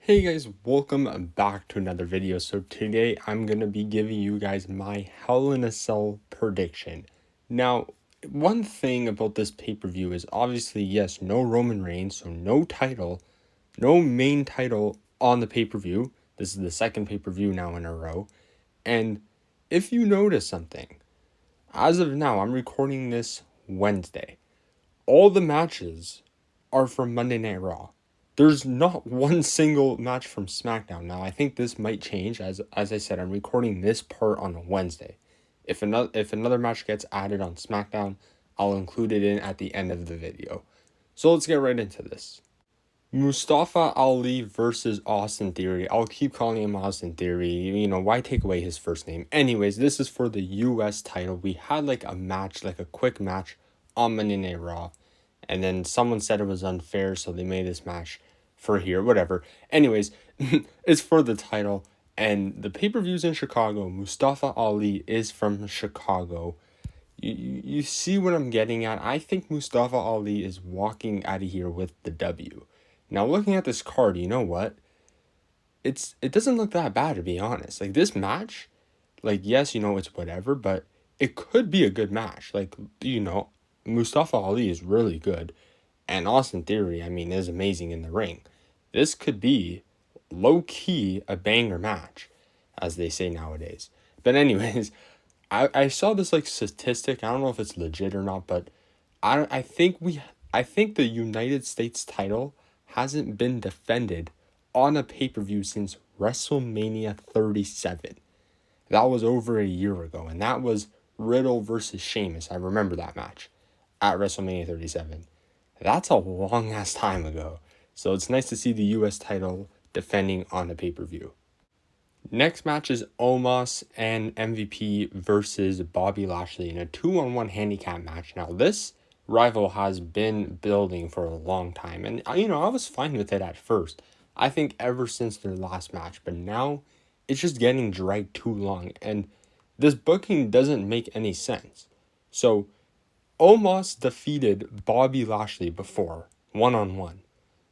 Hey guys, welcome back to another video. So today I'm going to be giving you guys my Hell in a Cell prediction. Now, one thing about this pay-per-view is obviously, yes, no Roman Reigns, so no title, no main title on the pay-per-view. This is the second pay-per-view now in a row. And if you notice something, as of now, I'm recording this Wednesday. All the matches are from Monday Night Raw. There's not one single match from SmackDown. Now, I think this might change. As I said, I'm recording this part on a Wednesday. If another match gets added on SmackDown, I'll include it in at the end of the video. So let's get right into this. Mustafa Ali versus Austin Theory. I'll keep calling him Austin Theory. You know, why take away his first name? Anyways, this is for the US title. We had like a match, like a quick match on Monday Night Raw. And then someone said it was unfair, so they made this match for here, whatever. Anyways, it's for the title. And the pay-per-view's in Chicago. Mustafa Ali is from Chicago. You see what I'm getting at? I think Mustafa Ali is walking out of here with the W. Now, looking at this card, you know what? It doesn't look that bad, to be honest. Like, this match, like, yes, you know, it's whatever, but it could be a good match. Like, you know, Mustafa Ali is really good. And Austin Theory, I mean, is amazing in the ring. This could be, low-key, a banger match, as they say nowadays. But anyways, I saw this, like, statistic. I don't know if it's legit or not, but I think the United States title hasn't been defended on a pay-per-view since WrestleMania 37. That was over a year ago, and that was Riddle versus Sheamus. I remember that match at WrestleMania 37. That's a long-ass time ago. So it's nice to see the US title defending on a pay-per-view. Next match is Omos and MVP versus Bobby Lashley in a 2-on-1 handicap match. Now, this rival has been building for a long time. And, you know, I was fine with it at first. I think ever since their last match. But now, it's just getting dragged too long. And this booking doesn't make any sense. So, Omos defeated Bobby Lashley before, 1-on-1.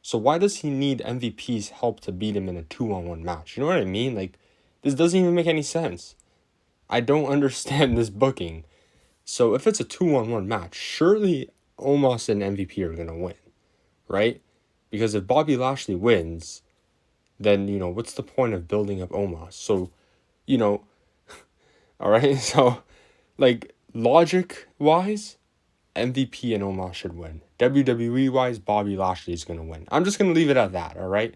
So why does he need MVP's help to beat him in a 2-on-1 match? You know what I mean? Like, this doesn't even make any sense. I don't understand this booking. So if it's a 2-on-1 match, surely Omos and MVP are going to win, right? Because if Bobby Lashley wins, then, you know, what's the point of building up Omos? So, you know, all right? So, like, logic-wise, MVP and Omos should win. WWE-wise, Bobby Lashley is going to win. I'm just going to leave it at that, all right?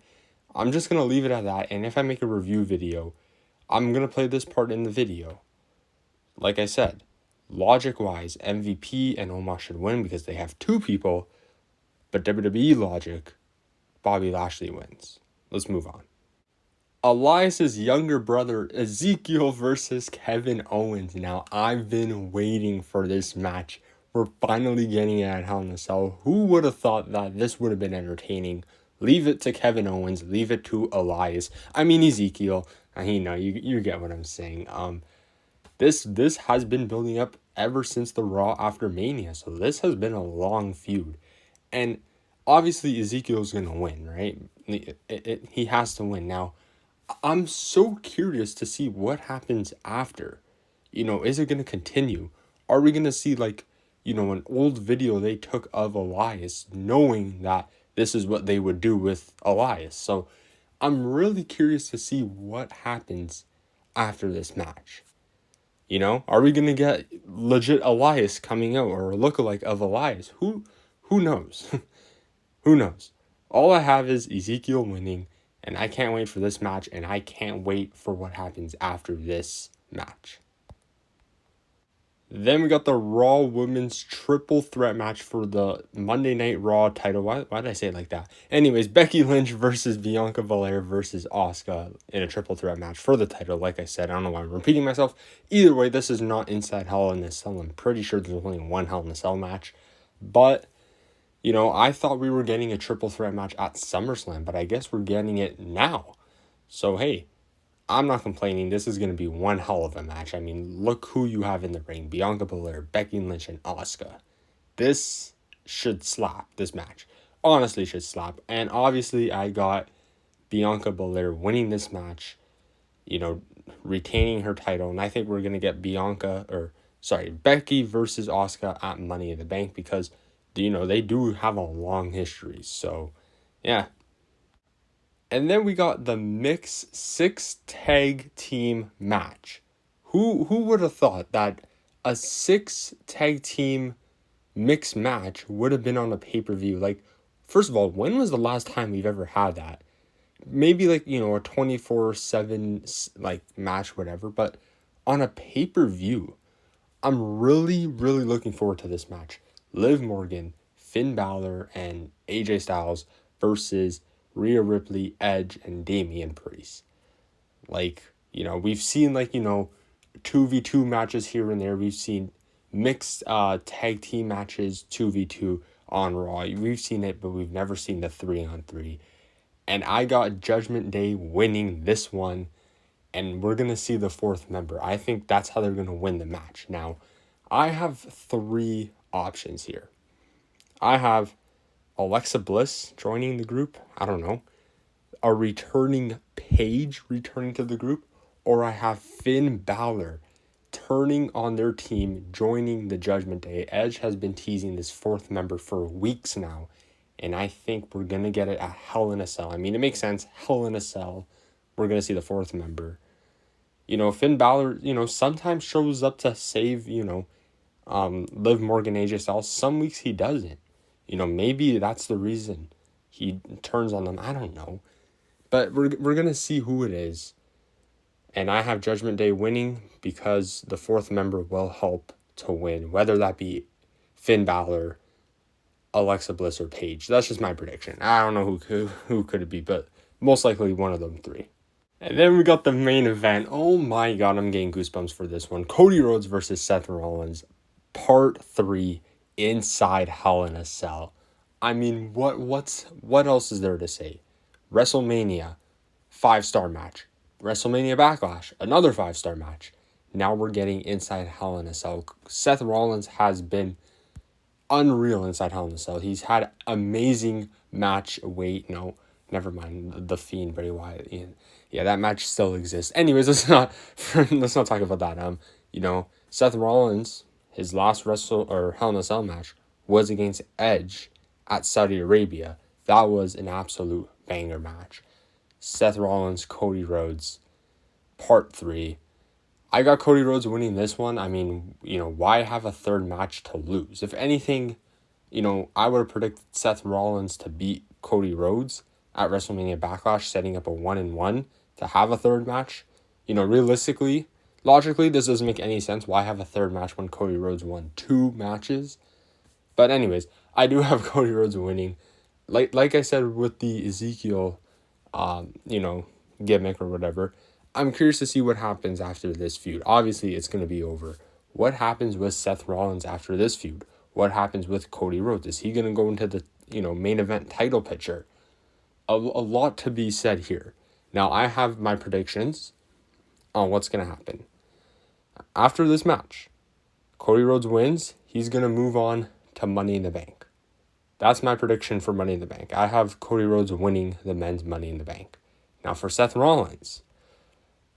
I'm just going to leave it at that, and if I make a review video, I'm going to play this part in the video. Like I said, logic-wise, MVP and Omos should win because they have two people, but WWE logic, Bobby Lashley wins. Let's move on. Elias's younger brother, Ezekiel versus Kevin Owens. Now, I've been waiting for this match. We're finally getting it at Hell in a Cell. Who would have thought that this would have been entertaining? Leave it to Kevin Owens. Leave it to Elias. I mean, Ezekiel. You know, you get what I'm saying. This has been building up ever since the Raw after Mania. So this has been a long feud. And obviously Ezekiel's going to win, right? He has to win. Now, I'm so curious to see what happens after. You know, is it going to continue? Are we going to see, like, you know, an old video they took of Elias, knowing that this is what they would do with Elias? So I'm really curious to see what happens after this match. You know, are we going to get legit Elias coming out or a lookalike of Elias? Who knows? Who knows? All I have is Ezekiel winning, and I can't wait for this match, and I can't wait for what happens after this match. Then we got the Raw Women's Triple Threat match for the Monday Night Raw title. Why did I say it like that? Anyways, Becky Lynch versus Bianca Belair versus Asuka in a Triple Threat match for the title. Like I said, I don't know why I'm repeating myself. Either way, this is not inside Hell in a Cell. I'm pretty sure there's only one Hell in a Cell match. But, you know, I thought we were getting a Triple Threat match at SummerSlam, but I guess we're getting it now. So, hey, I'm not complaining. This is going to be one hell of a match. I mean, look who you have in the ring. Bianca Belair, Becky Lynch, and Asuka. This should slap, this match. Honestly, should slap. And obviously, I got Bianca Belair winning this match, retaining her title. And I think we're going to get Becky versus Asuka at Money in the Bank because, they do have a long history. So, yeah. And then we got the mixed 6 tag team match. Who would have thought that a 6 tag team mixed match would have been on a pay-per-view? Like, first of all, when was the last time we've ever had that? Maybe a 24/7 match, whatever, but on a pay-per-view. I'm really, really looking forward to this match. Liv Morgan, Finn Balor, and AJ Styles versus Rhea Ripley, Edge, and Damian Priest. We've seen 2v2 matches here and there. We've seen mixed tag team matches 2v2 on Raw. We've seen it, but we've never seen the 3-on-3. And I got Judgment Day winning this one, and we're going to see the 4th member. I think that's how they're going to win the match. Now, I have 3 options here. I have Alexa Bliss joining the group. I don't know. A returning Paige returning to the group. Or I have Finn Balor turning on their team, joining the Judgment Day. Edge has been teasing this 4th member for weeks now. And I think we're going to get it at Hell in a Cell. I mean, it makes sense. Hell in a Cell. We're going to see the 4th member. Finn Balor, sometimes shows up to save, Liv Morgan, AJ Styles. Some weeks he doesn't. Maybe that's the reason he turns on them. I don't know. But we're going to see who it is. And I have Judgment Day winning because the 4th member will help to win. Whether that be Finn Balor, Alexa Bliss, or Paige. That's just my prediction. I don't know who could it be, but most likely one of them 3. And then we got the main event. Oh my god, I'm getting goosebumps for this one. Cody Rhodes versus Seth Rollins. Part 3 inside Hell in a Cell. I mean, what else is there to say? WrestleMania, 5-star match. WrestleMania Backlash, another 5-star match. Now we're getting inside Hell in a Cell. Seth Rollins has been unreal inside Hell in a Cell. He's had amazing match. Wait, no, never mind. The Fiend, Bray Wyatt. Yeah, that match still exists. Anyways, let's not talk about that. Seth Rollins, his last Hell in a Cell match was against Edge at Saudi Arabia. That was an absolute banger match. Seth Rollins, Cody Rhodes, part 3. I got Cody Rhodes winning this one. I mean, why have a 3rd match to lose? If anything, I would have predicted Seth Rollins to beat Cody Rhodes at WrestleMania Backlash, setting up a 1-1 to have a 3rd match. Realistically, logically, this doesn't make any sense. Why have a 3rd match when Cody Rhodes won 2 matches? But anyways, I do have Cody Rhodes winning. Like I said with the Ezekiel, gimmick or whatever, I'm curious to see what happens after this feud. Obviously, it's going to be over. What happens with Seth Rollins after this feud? What happens with Cody Rhodes? Is he going to go into the, main event title picture? A lot to be said here. Now, I have my predictions on what's going to happen. After this match, Cody Rhodes wins. He's going to move on to Money in the Bank. That's my prediction for Money in the Bank. I have Cody Rhodes winning the men's Money in the Bank. Now, for Seth Rollins,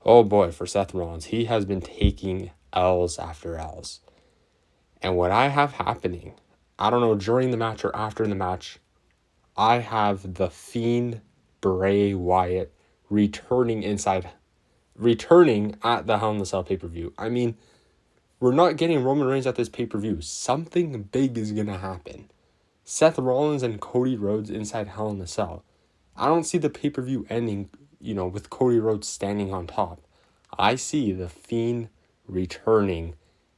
oh boy, for Seth Rollins, he has been taking L's after L's. And what I have happening, I don't know, during the match or after the match, I have the Fiend Bray Wyatt returning at the Hell in a Cell pay-per-view. I mean, we're not getting Roman Reigns at this pay-per-view. Something big is going to happen. Seth Rollins and Cody Rhodes inside Hell in a Cell. I don't see the pay-per-view ending, with Cody Rhodes standing on top. I see the Fiend returning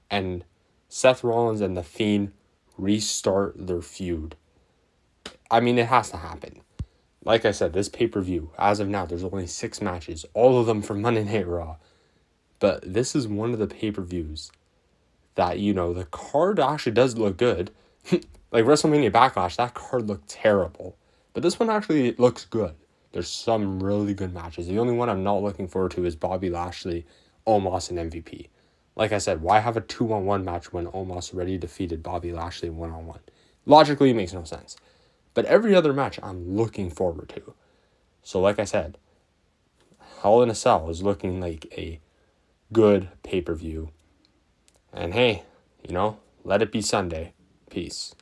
and Seth Rollins and the Fiend restart their feud. I mean, it has to happen. Like I said, this pay-per-view, as of now, there's only 6 matches, all of them from Monday Night Raw. But this is one of the pay-per-views that, the card actually does look good. Like WrestleMania Backlash, that card looked terrible. But this one actually looks good. There's some really good matches. The only one I'm not looking forward to is Bobby Lashley, Omos, and MVP. Like I said, why have a 2-on-1 match when Omos already defeated Bobby Lashley 1-on-1? Logically, it makes no sense. But every other match I'm looking forward to. So like I said, Hell in a Cell is looking like a good pay-per-view. And hey, let it be Sunday. Peace.